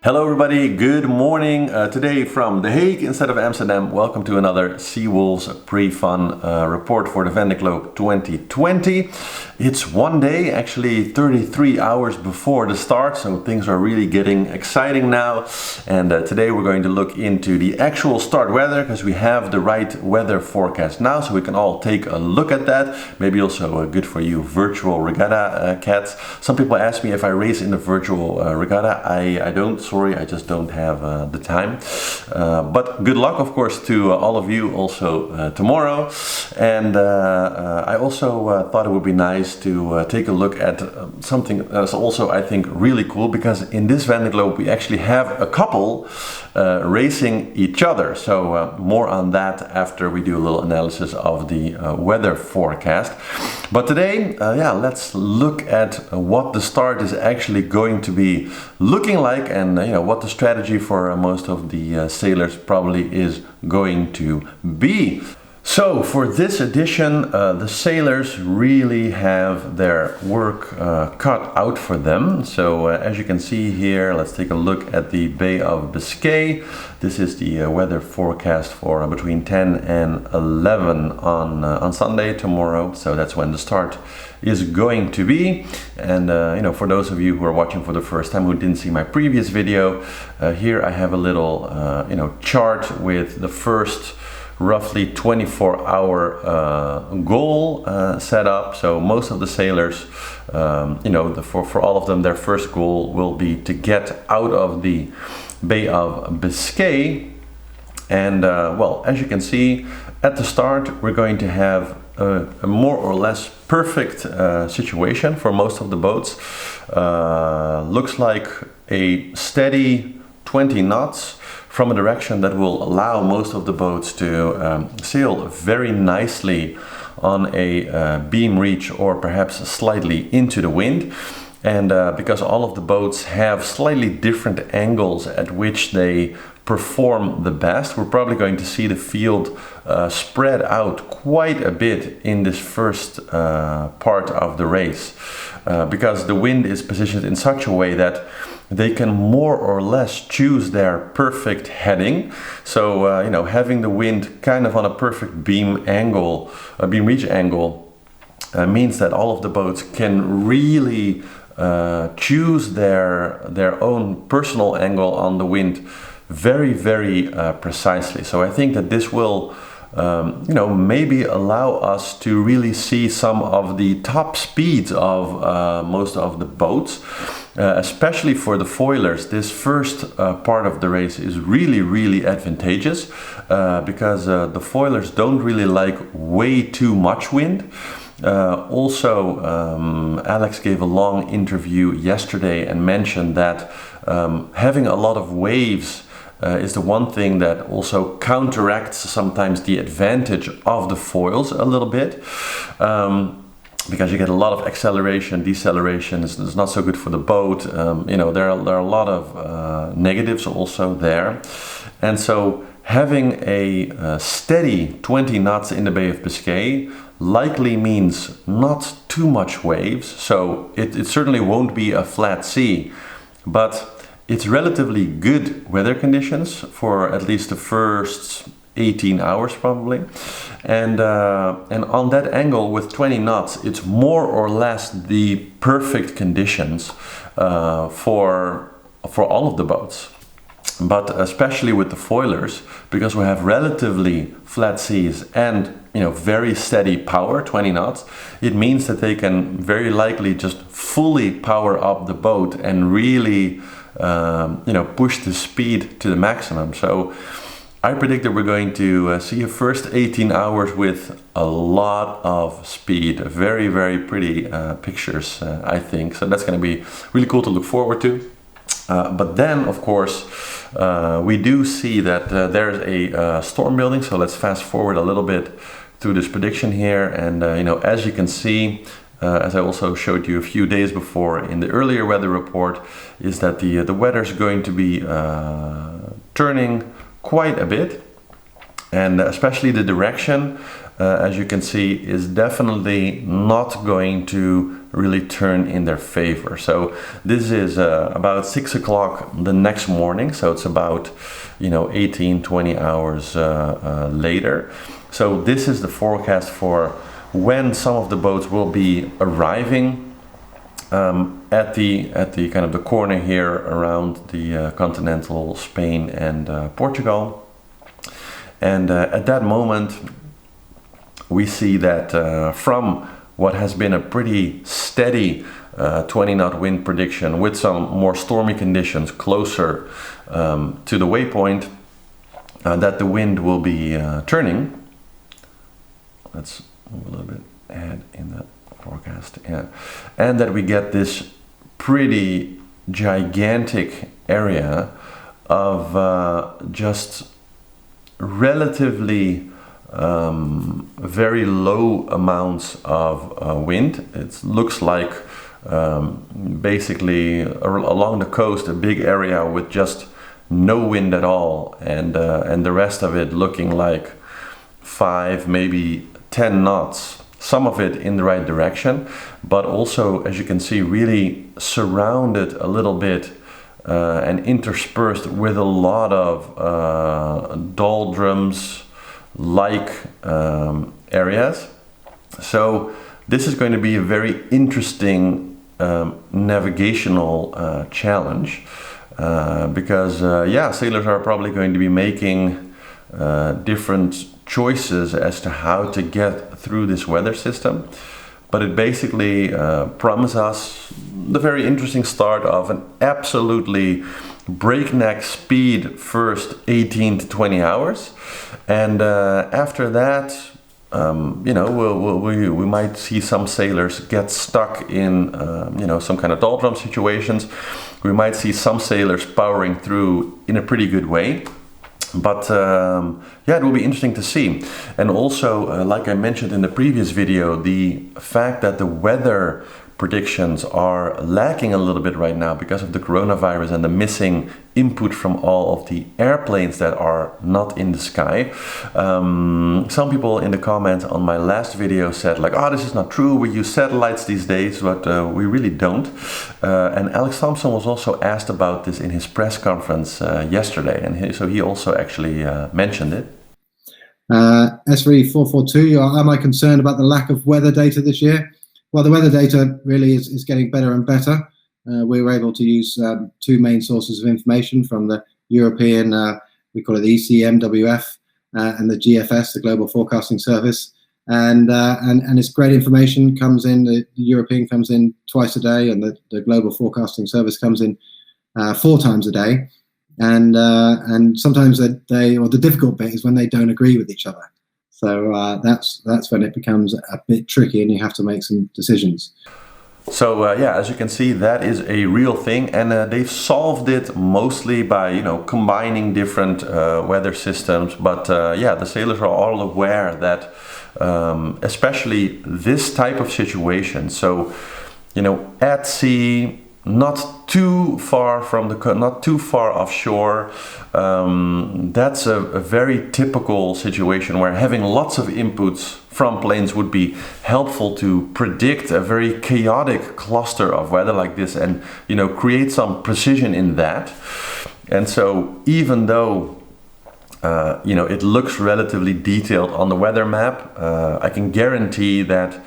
Hello everybody, good morning. Today from The Hague instead of Amsterdam. Welcome to another Seawolves pre-fun report for the Vendee Globe 2020. It's one day, actually 33 hours before the start, so things are really getting exciting now. And today we're going to look into the actual start weather, because we have the right weather forecast now, so we can all take a look at that. Maybe also good for you virtual regatta cats. Some people ask me if I race in the virtual regatta. I don't. Sorry, I just don't have the time. But good luck, of course, to all of you also tomorrow. And I also thought it would be nice to take a look at something that's also, I think, really cool, because in this Vendee Globe we actually have a couple racing each other. So more on that after we do a little analysis of the weather forecast. But today, let's look at what the start is actually going to be looking like, and what the strategy for most of the sailors probably is going to be. So for this edition, the sailors really have their work cut out for them. So as you can see here, let's take a look at the Bay of Biscay. This is the weather forecast for between 10 and 11 on Sunday, tomorrow. So that's when the start is going to be. And for those of you who are watching for the first time who didn't see my previous video, here I have a little chart with the first roughly 24-hour goal set up. So most of the sailors, for all of them, their first goal will be to get out of the Bay of Biscay. And well, as you can see, at the start we're going to have a more or less perfect situation for most of the boats. Looks like a steady 20 knots from a direction that will allow most of the boats to sail very nicely on a beam reach, or perhaps slightly into the wind. And because all of the boats have slightly different angles at which they perform the best, we're probably going to see the field spread out quite a bit in this first part of the race, because the wind is positioned in such a way that they can more or less choose their perfect heading. So having the wind kind of on a perfect beam reach angle means that all of the boats can really choose their own personal angle on the wind very, very precisely. So I think that this will maybe allow us to really see some of the top speeds of most of the boats. Especially for the foilers, this first part of the race is really, really advantageous, because the foilers don't really like way too much wind. Also, Alex gave a long interview yesterday and mentioned that having a lot of waves is the one thing that also counteracts sometimes the advantage of the foils a little bit. Because you get a lot of acceleration, deceleration is not so good for the boat. There are a lot of negatives also there. And so having a steady 20 knots in the Bay of Biscay likely means not too much waves. So it certainly won't be a flat sea, but it's relatively good weather conditions for at least the first 18 hours probably. And on that angle with 20 knots, it's more or less the perfect conditions for all of the boats. But especially with the foilers, because we have relatively flat seas and very steady power, 20 knots, it means that they can very likely just fully power up the boat and really push the speed to the maximum. So I predict that we're going to see a first 18 hours with a lot of speed. Very, very pretty pictures, I think. So that's going to be really cool to look forward to. But then, of course, we do see that there's a storm building. So let's fast forward a little bit through this prediction here. And, as you can see, as I also showed you a few days before in the earlier weather report, is that the weather is going to be turning quite a bit, and especially the direction as you can see, is definitely not going to really turn in their favor. So this is about 6 o'clock the next morning, so it's about 18-20 hours later. So this is the forecast for when some of the boats will be arriving at the kind of the corner here around the continental Spain and Portugal. And at that moment we see that from what has been a pretty steady 20 knot wind prediction with some more stormy conditions closer to the waypoint, that the wind will be turning. Let's move a little bit ahead in the forecast, and that we get this pretty gigantic area of just relatively very low amounts of wind. It looks like basically along the coast a big area with just no wind at all, and the rest of it looking like 5, maybe 10 knots. Some of it in the right direction, but also, as you can see, really surrounded a little bit and interspersed with a lot of doldrums like areas. So this is going to be a very interesting navigational challenge because sailors are probably going to be making different choices as to how to get through this weather system, but it basically promises us the very interesting start of an absolutely breakneck speed first 18 to 20 hours, and after that we might see some sailors get stuck in some kind of doldrum situations. We might see some sailors powering through in a pretty good way. But it will be interesting to see. And also, like I mentioned in the previous video, the fact that the weather predictions are lacking a little bit right now because of the coronavirus and the missing input from all of the airplanes that are not in the sky. Some people in the comments on my last video said like, oh, this is not true, we use satellites these days, but we really don't. And Alex Thompson was also asked about this in his press conference yesterday, and so he also actually mentioned it. SV442, am I concerned about the lack of weather data this year? Well, the weather data really is getting better and better. We were able to use two main sources of information from the European, we call it the ECMWF, and the GFS, the Global Forecasting Service. And it's great information, comes in, the European comes in twice a day, and the Global Forecasting Service comes in 4 times a day. And sometimes the difficult bit is when they don't agree with each other. So that's when it becomes a bit tricky and you have to make some decisions. So as you can see, that is a real thing, and they've solved it mostly by combining different weather systems. But the sailors are all aware that especially this type of situation. So at sea, not too far from not too far offshore. That's a very typical situation where having lots of inputs from planes would be helpful to predict a very chaotic cluster of weather like this, and create some precision in that. And so even though it looks relatively detailed on the weather map, I can guarantee that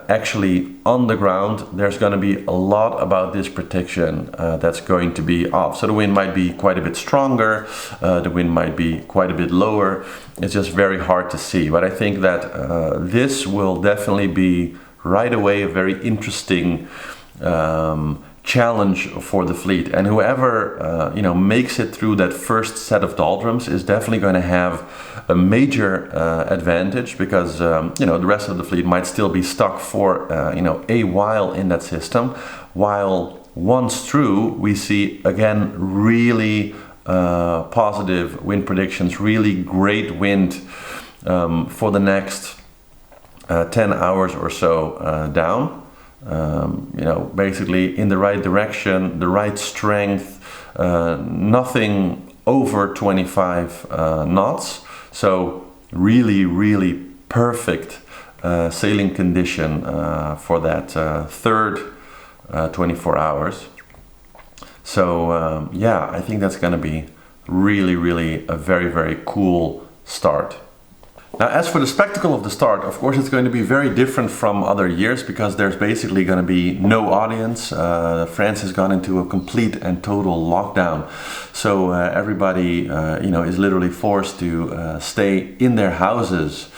actually on the ground there's going to be a lot about this prediction that's going to be off. So the wind might be quite a bit stronger, the wind might be quite a bit lower. It's just very hard to see, but I think that this will definitely be right away a very interesting challenge for the fleet, and whoever makes it through that first set of doldrums is definitely going to have a major advantage, because the rest of the fleet might still be stuck for a while in that system, while once through we see again really positive wind predictions, really great wind for the next 10 hours or so down. Basically in the right direction, the right strength, nothing over 25 knots. So really perfect sailing condition for that third 24 hours. So yeah, I think that's going to be really a very cool start. Now, as for the spectacle of the start, of course, it's going to be very different from other years because there's basically going to be no audience. France has gone into a complete and total lockdown. So everybody, is literally forced to stay in their houses.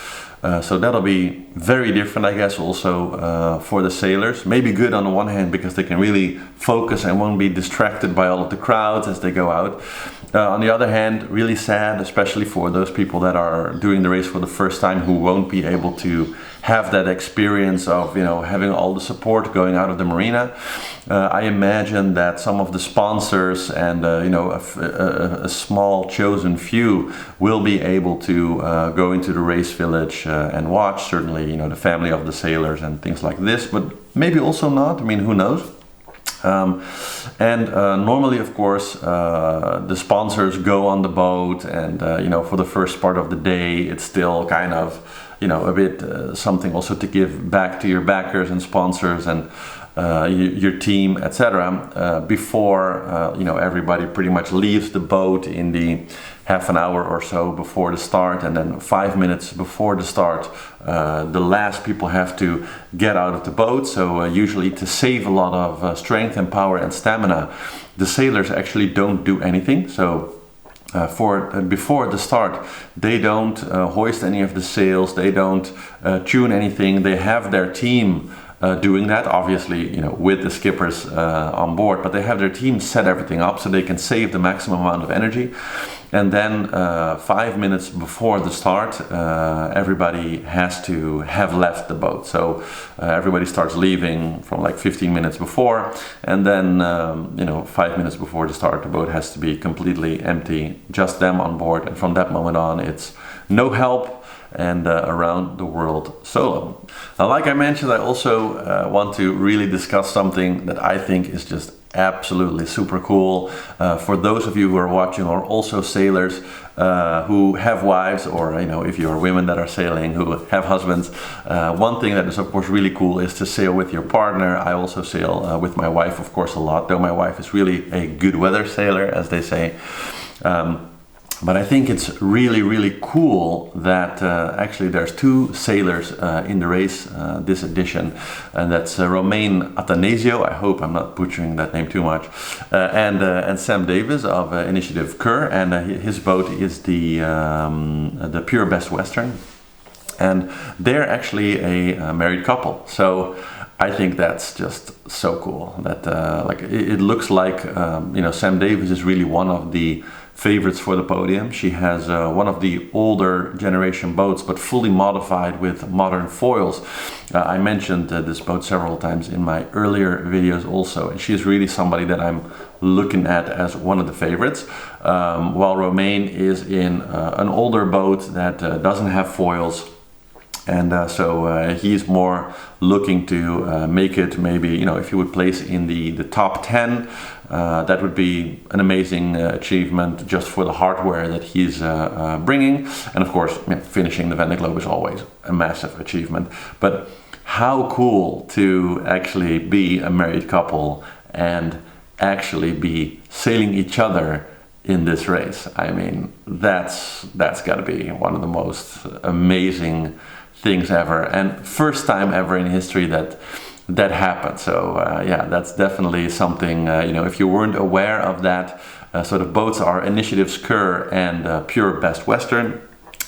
So that'll be very different, I guess, also for the sailors. Maybe good on the one hand because they can really focus and won't be distracted by all of the crowds as they go out. On the other hand, really sad, especially for those people that are doing the race for the first time who won't be able to have that experience of, having all the support going out of the marina. I imagine that some of the sponsors and, a small chosen few will be able to go into the race village and watch, certainly, the family of the sailors and things like this, but maybe also not. I mean, who knows? Normally, of course, the sponsors go on the boat and, for the first part of the day, it's still kind of, a bit something also to give back to your backers and sponsors and your team, etc. Before, everybody pretty much leaves the boat in the half an hour or so before the start, and then 5 minutes before the start, the last people have to get out of the boat. So usually to save a lot of strength and power and stamina, the sailors actually don't do anything. So before the start, they don't hoist any of the sails, they don't tune anything. They have their team doing that, obviously, with the skippers on board, but they have their team set everything up so they can save the maximum amount of energy. And then 5 minutes before the start, everybody has to have left the boat. So everybody starts leaving from like 15 minutes before, and then 5 minutes before the start, the boat has to be completely empty, just them on board. And from that moment on, it's no help and around the world solo. Now, like I mentioned, I also want to really discuss something that I think is just absolutely super cool. For those of you who are watching or also sailors who have wives, or if you are women that are sailing who have husbands, one thing that is of course really cool is to sail with your partner. I also sail with my wife, of course, a lot, though my wife is really a good weather sailor, as they say. But I think it's really cool that actually there's two sailors in the race this edition, and that's Romain Atanasio, I hope I'm not butchering that name too much, and Sam Davis of Initiative Kerr, and his boat is the Pure Best Western, and they're actually a married couple. So I think that's just so cool that it looks like Sam Davis is really one of the favorites for the podium. She has one of the older generation boats, but fully modified with modern foils. I mentioned this boat several times in my earlier videos also, and she's really somebody that I'm looking at as one of the favorites, while Romain is in an older boat that doesn't have foils. And so he's more looking to make it, maybe, if he would place in the top 10, that would be an amazing achievement just for the hardware that he's bringing. And of course, finishing the Vendee Globe is always a massive achievement. But how cool to actually be a married couple and actually be sailing each other in this race. I mean, that's got to be one of the most amazing things ever, and first time ever in history that happened. So yeah, that's definitely something, if you weren't aware of that, so the boats are Initiatives Kerr and Pure Best Western,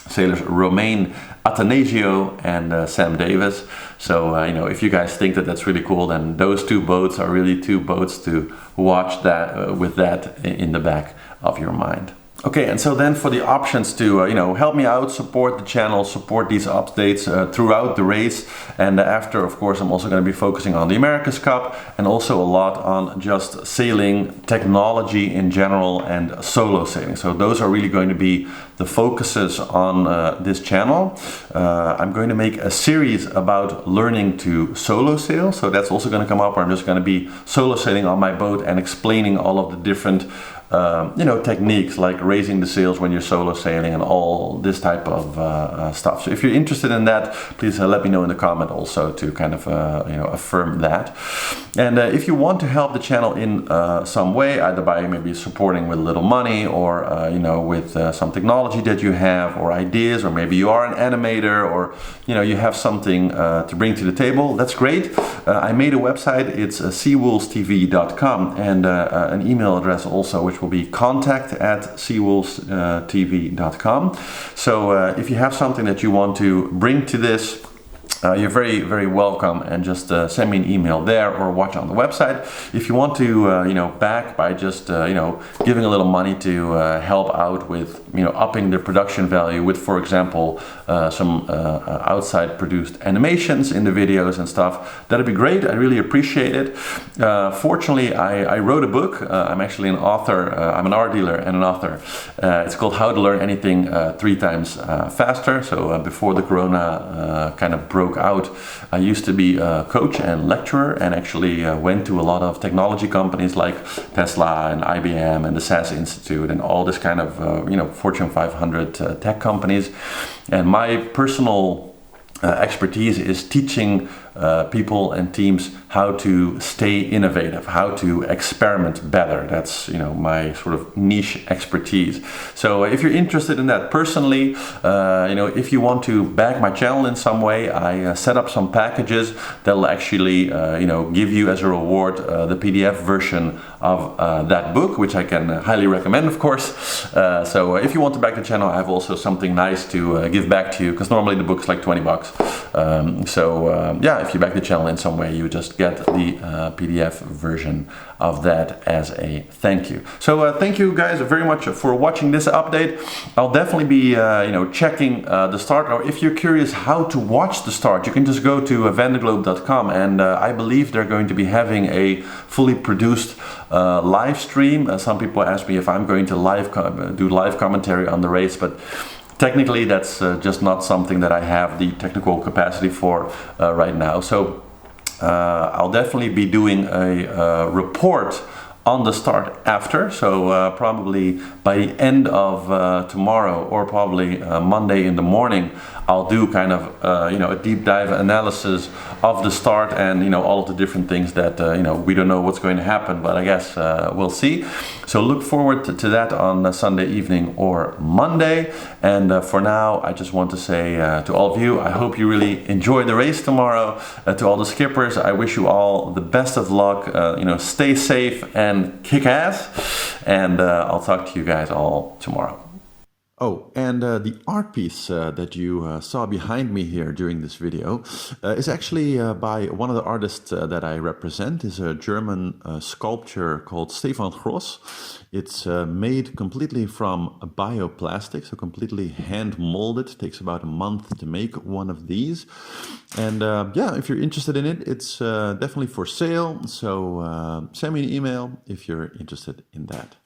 sailors Romain Atanasio and Sam Davis. So if you guys think that that's really cool, then those two boats are really two boats to watch that with that in the back of your mind. Okay, and so then for the options to help me out, support the channel, support these updates throughout the race, and after, of course, I'm also going to be focusing on the America's Cup and also a lot on just sailing technology in general and solo sailing. So those are really going to be the focuses on this channel. I'm going to make a series about learning to solo sail, so that's also going to come up, where I'm just going to be solo sailing on my boat and explaining all of the different techniques like raising the sails when you're solo sailing and all this type of stuff. So if you're interested in that, please let me know in the comment also to kind of affirm that. And if you want to help the channel in some way, either by maybe supporting with a little money, or with some technology that you have, or ideas, or maybe you are an animator, or you have something to bring to the table, that's great. I made a website. It's seawolvestv.com, and an email address also, which will be contact@seawolvestv.com. So if you have something that you want to bring to this, you're very, very welcome, and just send me an email there or watch on the website. If you want to, back by just, giving a little money to help out with, upping the production value with, for example, some outside produced animations in the videos and stuff, that'd be great. I really appreciate it. Fortunately, I wrote a book. I'm actually an author. I'm an art dealer and an author. It's called How to Learn Anything 3 Times Faster. So before the corona kind of broke out, I used to be a coach and lecturer, and actually went to a lot of technology companies like Tesla and IBM and the SAS Institute and all this kind of Fortune 500 tech companies. And my personal expertise is teaching people and teams how to stay innovative, how to experiment better. That's my sort of niche expertise. So if you're interested in that personally, if you want to back my channel in some way, I set up some packages that'll actually give you as a reward the PDF version of that book, which I can highly recommend, of course. So if you want to back the channel, I have also something nice to give back to you, because normally the book's like $20. If you back the channel in some way, you just get the PDF version of that as a thank you. So thank you guys very much for watching this update. I'll definitely be checking the start, or if you're curious how to watch the start, you can just go to vendeeglobe.com, and I believe they're going to be having a fully produced live stream. Some people ask me if I'm going to do live commentary on the race, but technically that's just not something that I have the technical capacity for right now. So I'll definitely be doing a report on the start after, so probably by the end of tomorrow, or probably Monday in the morning, I'll do kind of a deep dive analysis of the start and all of the different things that we don't know what's going to happen, but I guess we'll see. So look forward to that on Sunday evening or Monday. And for now, I just want to say to all of you, I hope you really enjoy the race tomorrow. To all the skippers, I wish you all the best of luck. Stay safe and kick ass. And I'll talk to you guys all tomorrow. Oh, and the art piece that you saw behind me here during this video is actually by one of the artists that I represent. Is a German sculpture called Stefan Gross. It's made completely from bioplastic, so completely hand molded. It takes about a month to make one of these. And if you're interested in it, it's definitely for sale. So send me an email if you're interested in that.